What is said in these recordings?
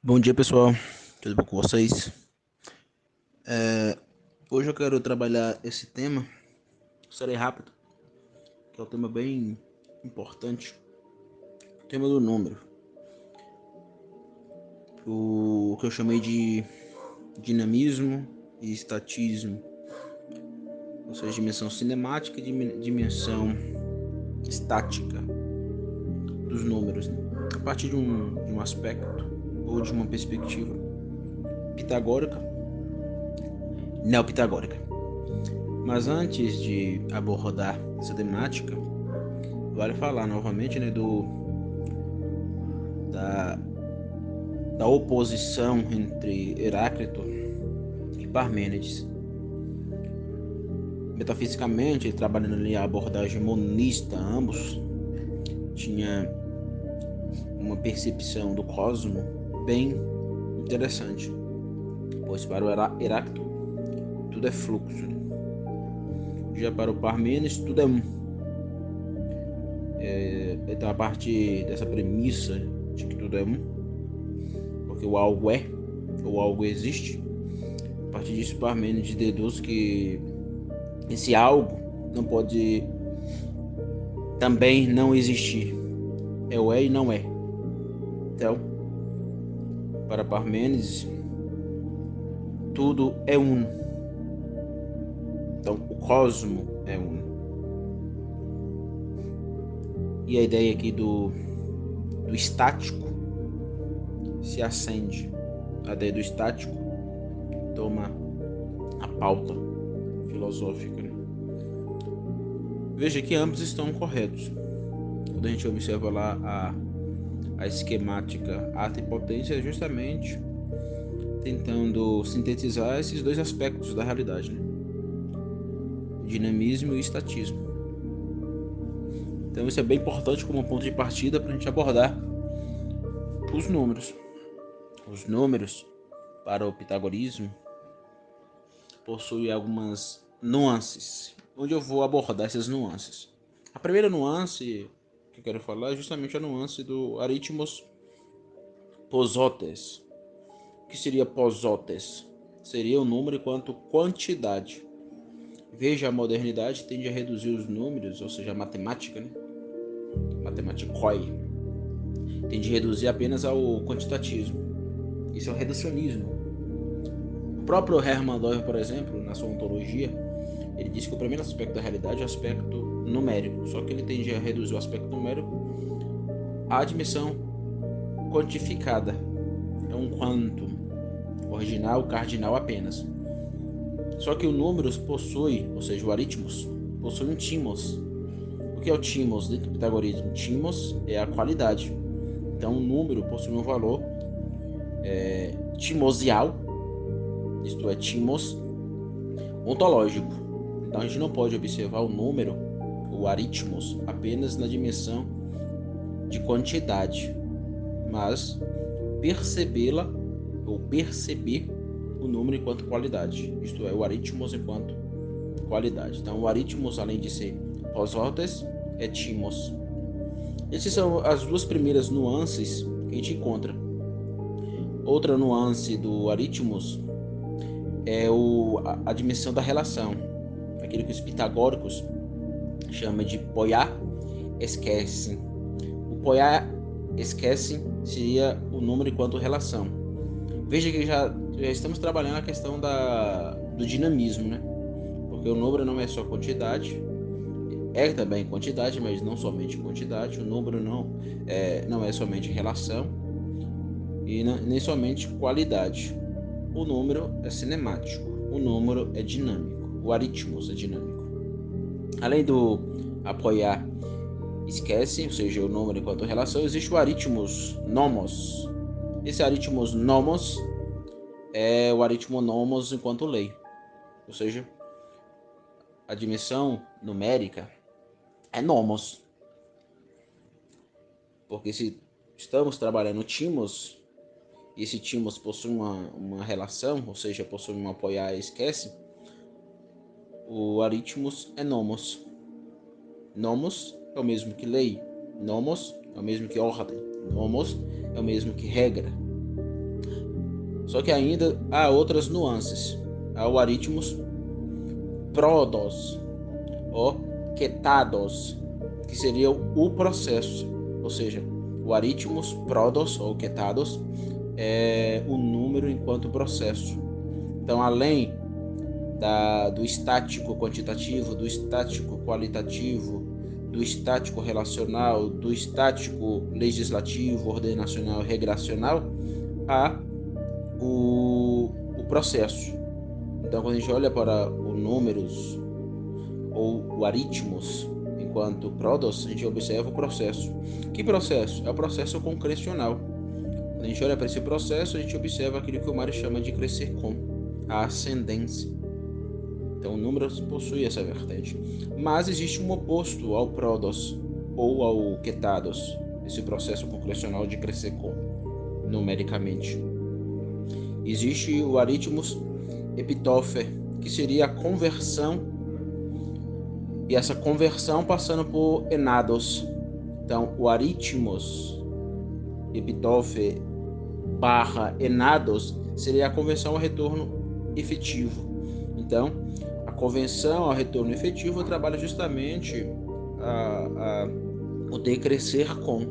Bom dia, pessoal. Tudo bom com vocês? Hoje eu quero trabalhar esse tema. Serei rápido, que é um tema bem importante. O tema do número. O que eu chamei de dinamismo e estatismo. Ou seja, dimensão cinemática e dimensão estática dos números, né? A partir de um aspecto ou de uma perspectiva pitagórica, neopitagórica. Mas antes de abordar essa temática, vale falar novamente, né, da oposição entre Heráclito e Parmênides. Metafisicamente, trabalhando ali a abordagem monista, ambos tinha uma percepção do cosmo bem interessante, pois para o Heráclito tudo é fluxo, né? Já para o Parmênides tudo é um. Então, a partir dessa premissa de que tudo é um, porque o algo é, ou algo existe, a partir disso Parmênides deduz que esse algo não pode também não existir. É o é e não é. Então, para Parmênides, tudo é uno. Então, o cosmo é uno. E a ideia aqui do estático se acende. A ideia do estático toma a pauta filosófica, né? Veja que ambos estão corretos. Quando a gente observa lá a esquemática ata e potência, é justamente tentando sintetizar esses dois aspectos da realidade, né? Dinamismo e estatismo. Então isso é bem importante como ponto de partida para a gente abordar os números. Os números, para o pitagorismo, possuem algumas nuances, onde eu vou abordar essas nuances. A primeira nuance que eu quero falar é justamente a nuance do aritmos posotes. O que seria posotes? Seria o número enquanto quantidade. Veja, a modernidade tende a reduzir os números, ou seja, a matemática, né? Matematicoi, tende a reduzir apenas ao quantitativo. Isso é o reducionismo. O próprio Hermann Doyle, por exemplo, na sua ontologia, ele diz que o primeiro aspecto da realidade é o aspecto numérico, só que ele tende a reduzir o aspecto numérico à dimensão quantificada. É um quantum, original, cardinal apenas. Só que o números possui, ou seja, o aritmos, possui um timos. O que é o timos dentro do pitagorismo? Timos é a qualidade. Então, o número possui um valor timosial, isto é, timos ontológico. Então, a gente não pode observar o número, o aritmos, apenas na dimensão de quantidade, mas percebê-la ou perceber o número enquanto qualidade, isto é, o aritmos enquanto qualidade. Então, o aritmos, além de ser posotes, é timos. Essas são as duas primeiras nuances que a gente encontra. Outra nuance do aritmos é a dimensão da relação, aquilo que os pitagóricos chamam de poiá esquece. O poiá esquece seria o número enquanto relação. Veja que já estamos trabalhando a questão do dinamismo, né? Porque o número não é só quantidade, é também quantidade, mas não somente quantidade. O número não é somente relação e nem somente qualidade. O número é cinemático, o número é dinâmico, o aritmos é dinâmico. Além do apoiar esquece, ou seja, o número enquanto relação, existe o aritmos nomos. Esse aritmos nomos é o aritmo nomos enquanto lei, ou seja, a dimensão numérica é nomos. Porque se estamos trabalhando timos, e esse timos possui uma relação, ou seja, possui um apoiar e esquece, o aritmos é nomos. Nomos é o mesmo que lei, nomos é o mesmo que ordem, nomos é o mesmo que regra. Só que ainda há outras nuances. Há o aritmos prodos ou quetados, que seria o processo, ou seja, o aritmos prodos ou quetados é o número enquanto processo. Então, além do estático quantitativo, do estático qualitativo, do estático relacional, do estático legislativo, ordenacional e regracional, há o processo. Então, quando a gente olha para o números ou o aritmos enquanto prodos, a gente observa o processo. Que processo? É o processo concrecional. Quando a gente olha para esse processo, a gente observa aquilo que o Mário chama de crescer com, a ascendência. Então, o números possui essa vertente. Mas existe um oposto ao prodos ou ao quetados, esse processo concrecional de crescer com, numericamente. Existe o aritmos epitopher, que seria a conversão, e essa conversão passando por enados. Então, o aritmos epitopher barra enados seria a conversão ao retorno efetivo. Então, a conversão ao retorno efetivo trabalha justamente o decrescer com,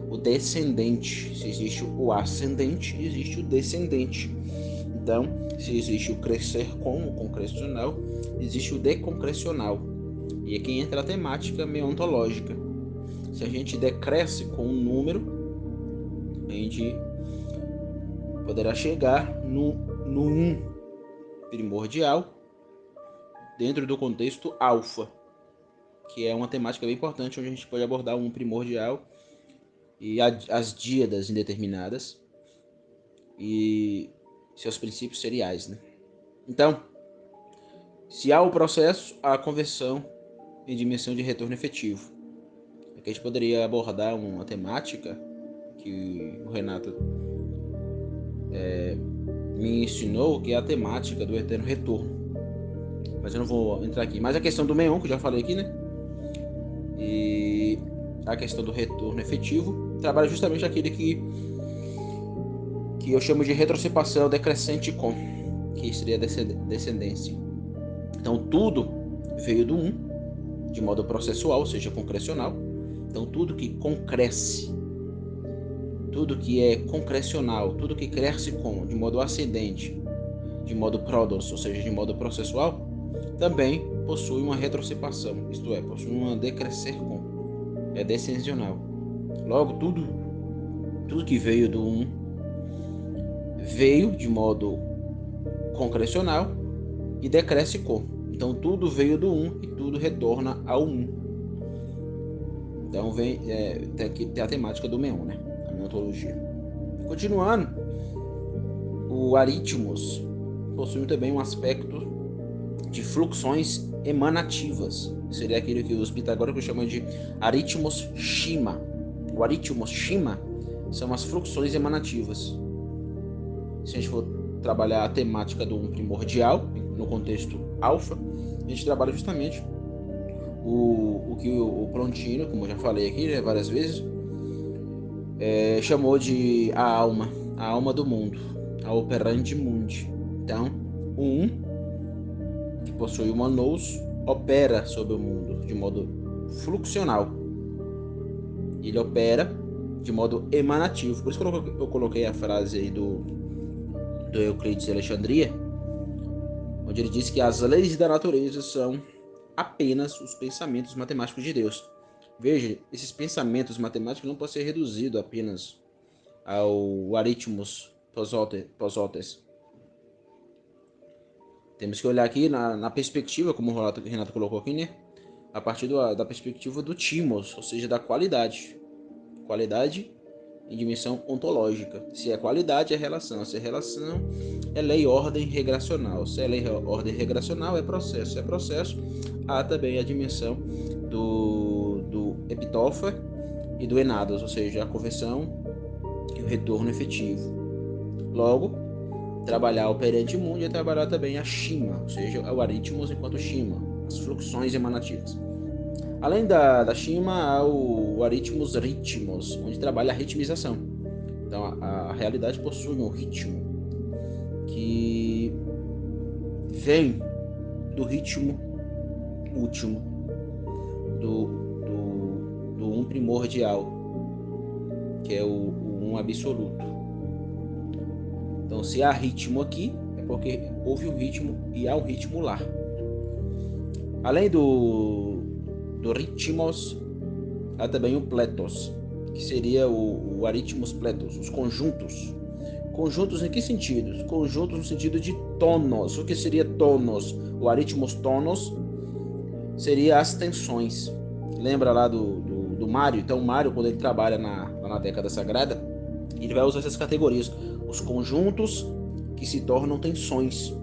o descendente. Se existe o ascendente, existe o descendente. Então, se existe o crescer com, o concrecional, existe o deconcrecional. E aqui entra a temática meontológica. Se a gente decresce com um número, a gente poderá chegar no 1 primordial dentro do contexto alfa, que é uma temática bem importante, onde a gente pode abordar um primordial e as díadas indeterminadas e seus princípios seriais, né? Então, se há o processo, há a conversão em dimensão de retorno efetivo. Aqui a gente poderia abordar uma temática que o Renato me ensinou, que é a temática do eterno retorno. Mas eu não vou entrar aqui. Mas a questão do meon, que eu já falei aqui, né? E a questão do retorno efetivo trabalha justamente aquele que eu chamo de retrocipação decrescente com, que seria descendência. Então, tudo veio do 1, de modo processual, ou seja, concrecional. Então, tudo que concresce, tudo que é concrecional, tudo que cresce com, de modo ascendente, de modo prodos, ou seja, de modo processual, também possui uma retrocipação, isto é, possui uma decrescer com, é descensional. Logo, tudo que veio do 1 veio de modo concrecional e decresce com. Então, tudo veio do 1 e tudo retorna ao 1. Então, tem a temática do meon, né? A meontologia. Continuando, o aritmos possui também um aspecto de fluxões emanativas. Seria aquilo que os pitagóricos chamam de aritmos shima. O aritmos shima são as fluxões emanativas. Se a gente for trabalhar a temática do 1 primordial, no contexto alfa, a gente trabalha justamente o que o Plotino, como eu já falei aqui, né, várias vezes, chamou de a alma do mundo, a operandi mundi. Então, o 1, que possui uma nous, opera sobre o mundo de modo fluxional. Ele opera de modo emanativo. Por isso que eu coloquei a frase aí do Euclides de Alexandria, onde ele diz que as leis da natureza são apenas os pensamentos matemáticos de Deus. Veja, esses pensamentos matemáticos não podem ser reduzidos apenas ao aritmos posotes. Temos que olhar aqui na perspectiva, como o Renato colocou aqui, né? A partir da perspectiva do timos, ou seja, da qualidade. Qualidade em dimensão ontológica. Se é qualidade, é relação. Se é relação, é lei e ordem regracional. Se é lei e ordem regracional, é processo. Se é processo, há também a dimensão do epitopher e do enados, ou seja, a conversão e o retorno efetivo. Logo, trabalhar o operandi mundi é trabalhar também a shima, ou seja, o aritmos enquanto shima, as fluxões emanativas. Além da shima, há o aritmos ritmos, onde trabalha a ritmização. Então a realidade possui um ritmo que vem do ritmo último, do um primordial, que é o um absoluto. Então, se há ritmo aqui, é porque houve um ritmo e há um ritmo lá. Além do ritmos, há também o pletos, que seria o aritmos pletos, os conjuntos. Conjuntos em que sentidos? Conjuntos no sentido de tonos. O que seria tonos? O aritmos tonos seria as tensões. Lembra lá do Mário? Então o Mário, quando ele trabalha na década sagrada, ele vai usar essas categorias. Os conjuntos que se tornam tensões.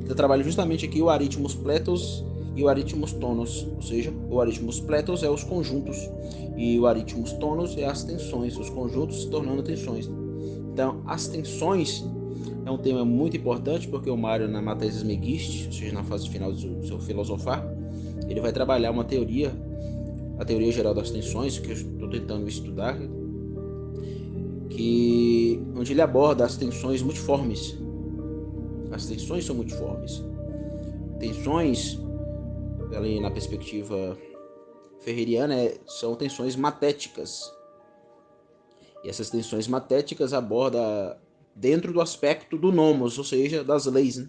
Ele trabalha justamente aqui o aritmos pletos e o aritmos tonos. Ou seja, o aritmos pletos é os conjuntos e o aritmos tonos é as tensões. Os conjuntos se tornando tensões. Então, as tensões é um tema muito importante, porque o Mário, na Mathesis Megisti, ou seja, na fase final do seu filosofar, ele vai trabalhar uma teoria, a teoria geral das tensões, que eu estou tentando estudar, onde ele aborda as tensões multiformes. As tensões são multiformes. Tensões, ali na perspectiva ferreriana, são tensões matéticas. E essas tensões matéticas abordam dentro do aspecto do nomos, ou seja, das leis. Né?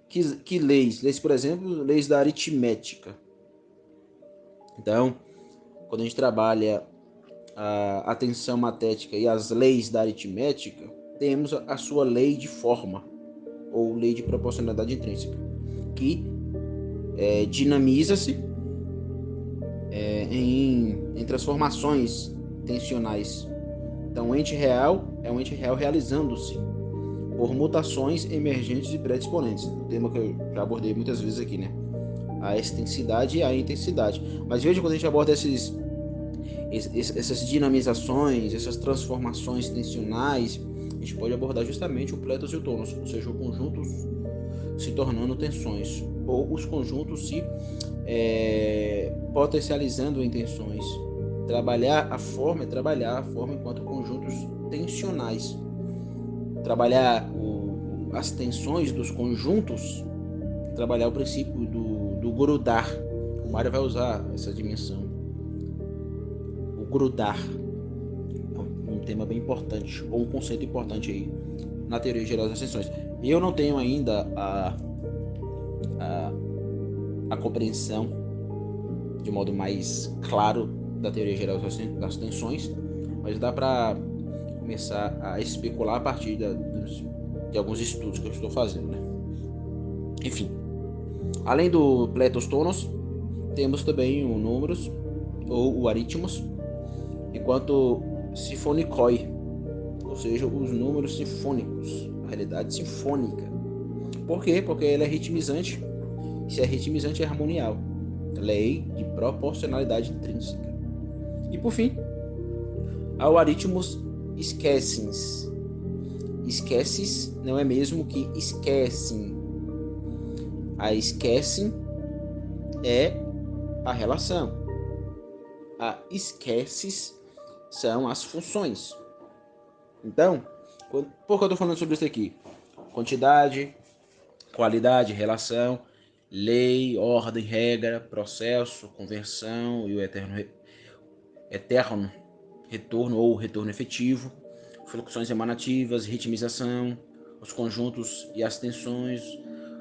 Que leis? Leis, por exemplo, leis da aritmética. Então, quando a gente trabalha a tensão matética e as leis da aritmética, temos a sua lei de forma, ou lei de proporcionalidade intrínseca, que dinamiza-se em transformações tensionais. Então, o ente real é um ente real realizando-se por mutações emergentes e predisponentes. Um tema que eu já abordei muitas vezes aqui, né? A extensidade e a intensidade. Mas veja, quando a gente aborda essas dinamizações, essas transformações tensionais, a gente pode abordar justamente o pletos e o tônus, ou seja, o conjunto se tornando tensões, ou os conjuntos se potencializando em tensões. Trabalhar a forma enquanto conjuntos tensionais. Trabalhar as tensões dos conjuntos, trabalhar o princípio do grudar. O Mário vai usar essa dimensão. O grudar é um tema bem importante, ou um conceito importante aí na teoria geral das tensões. Eu não tenho ainda a compreensão de modo mais claro da teoria geral das tensões, mas dá para começar a especular a partir de alguns estudos que eu estou fazendo, né? Enfim, além do pletos tônus, temos também o números ou o aritmos, enquanto sinfonicoi, ou seja, os números sinfônicos, a realidade sinfônica. Por quê? Porque ele é ritmizante. Se é ritmizante, é harmonial. Lei de proporcionalidade intrínseca. E por fim, há o aritmos esquecens. Esqueces não é mesmo que esquecem. A esquecem é a relação. A esqueces são as funções. Então, por que eu estou falando sobre isso aqui? Quantidade, qualidade, relação, lei, ordem, regra, processo, conversão e o eterno retorno ou retorno efetivo, fluxões emanativas, ritmização, os conjuntos e as tensões,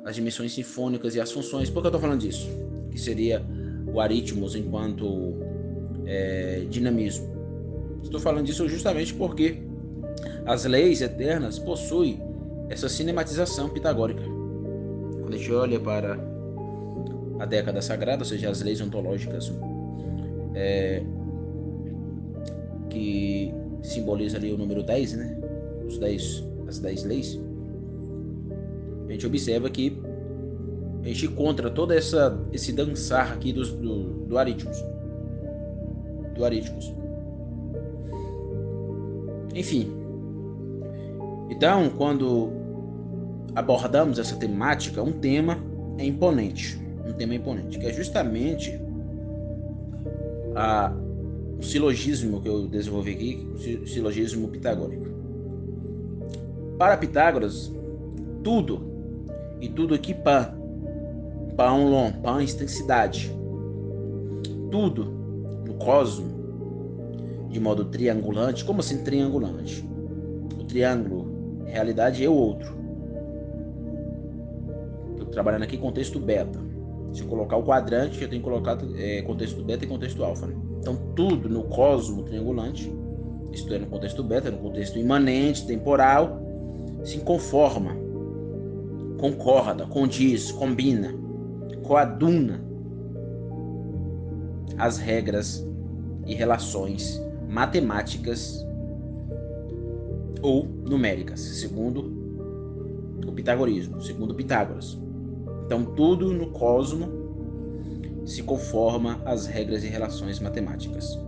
as dimensões sinfônicas e as funções. Por que eu estou falando disso? Que seria o aritmos enquanto dinamismo. Estou falando disso justamente porque as leis eternas possuem essa cinematização pitagórica. Quando a gente olha para a década sagrada, ou seja, as leis ontológicas que simboliza ali o número 10, né? As 10 leis. A gente observa que a gente encontra todo esse dançar aqui do aritmos. Do aritmos. Enfim. Então, quando abordamos essa temática, um tema imponente, que é justamente um silogismo que eu desenvolvi aqui, o silogismo pitagórico. Para Pitágoras, tudo, e tudo aqui pão long, pão extensidade, tudo no cosmo de modo triangulante. Como assim triangulante? O triângulo, realidade, é o outro. Estou trabalhando aqui contexto beta. Se eu colocar o quadrante, eu tenho que colocar contexto beta e contexto alfa, né? Então, tudo no cosmo triangulante, isto é, no contexto beta, no contexto imanente, temporal, se conforma, concorda, condiz, combina, coaduna as regras e relações matemáticas ou numéricas, segundo o pitagorismo, segundo Pitágoras. Então, tudo no cosmo se conforma às regras e relações matemáticas.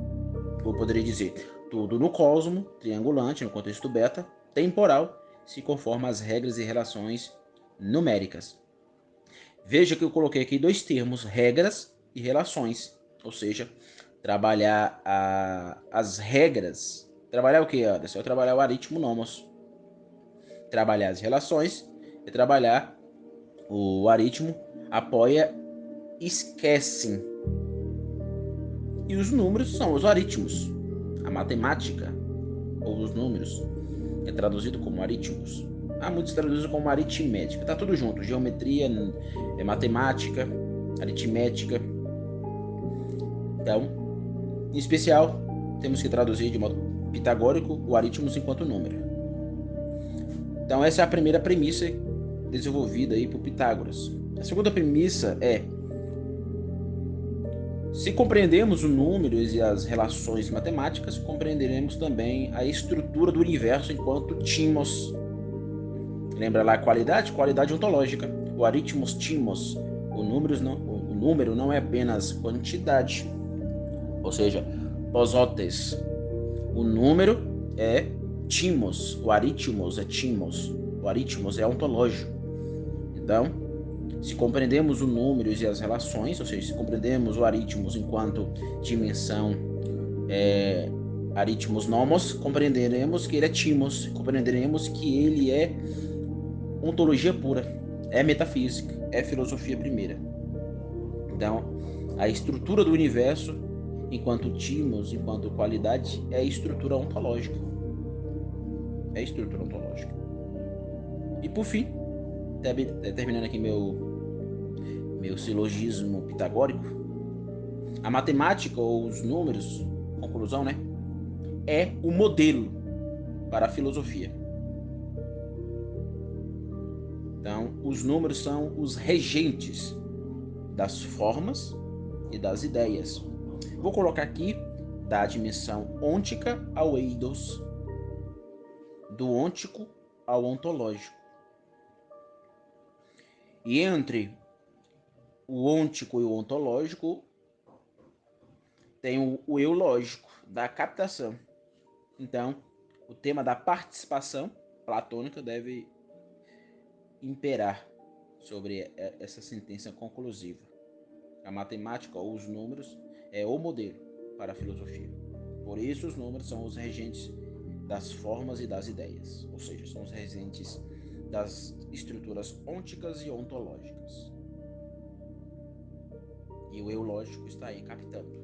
Eu poderia dizer, tudo no cosmo, triangulante, no contexto beta, temporal, se conforma às regras e relações numéricas. Veja que eu coloquei aqui dois termos, regras e relações. Ou seja, trabalhar as regras. Trabalhar o que, Anderson? É trabalhar o aritmo nomos. Trabalhar as relações é trabalhar o aritmo, apoia, esquece. E os números são os aritmos. A matemática, ou os números, é traduzido como aritmos. Há muitos traduzem como aritmética. Tá tudo junto. Geometria, matemática, aritmética. Então, em especial, temos que traduzir de modo pitagórico o aritmos enquanto número. Então, essa é a primeira premissa desenvolvida aí por Pitágoras. A segunda premissa é: se compreendemos os números e as relações matemáticas, compreenderemos também a estrutura do universo enquanto timos. Lembra lá a qualidade? Qualidade ontológica. O aritmos timos. O número não é apenas quantidade. Ou seja, posotes. O número é timos. O aritmos é timos. O aritmos é ontológico. Então, se compreendemos os números e as relações, ou seja, se compreendemos o aritmos enquanto dimensão aritmos nomos, compreenderemos que ele é timos, compreenderemos que ele é ontologia pura, é metafísica, é filosofia primeira. Então, a estrutura do universo, enquanto timos, enquanto qualidade, é a estrutura ontológica. É a estrutura ontológica. E por fim, terminando aqui meu silogismo pitagórico, a matemática ou os números, conclusão, né, é o modelo para a filosofia. Então, os números são os regentes das formas e das ideias. Vou colocar aqui da dimensão ôntica ao eidos, do ôntico ao ontológico. E entre o ôntico e o ontológico tem o eu lógico, da captação. Então, o tema da participação platônica deve imperar sobre essa sentença conclusiva. A matemática ou os números é o modelo para a filosofia. Por isso, os números são os regentes das formas e das ideias, ou seja, são os regentes das estruturas ônticas e ontológicas. E o eu lógico está aí, captando.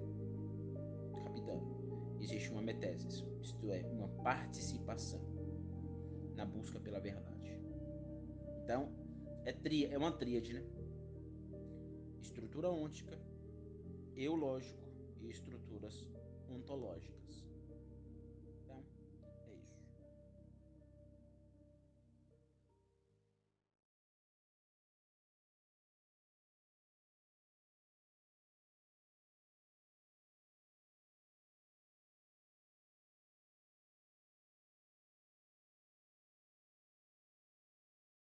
Existe uma metesis, isto é, uma participação na busca pela verdade. Então, é uma tríade, né? Estrutura ôntica, eu lógico e estruturas ontológicas.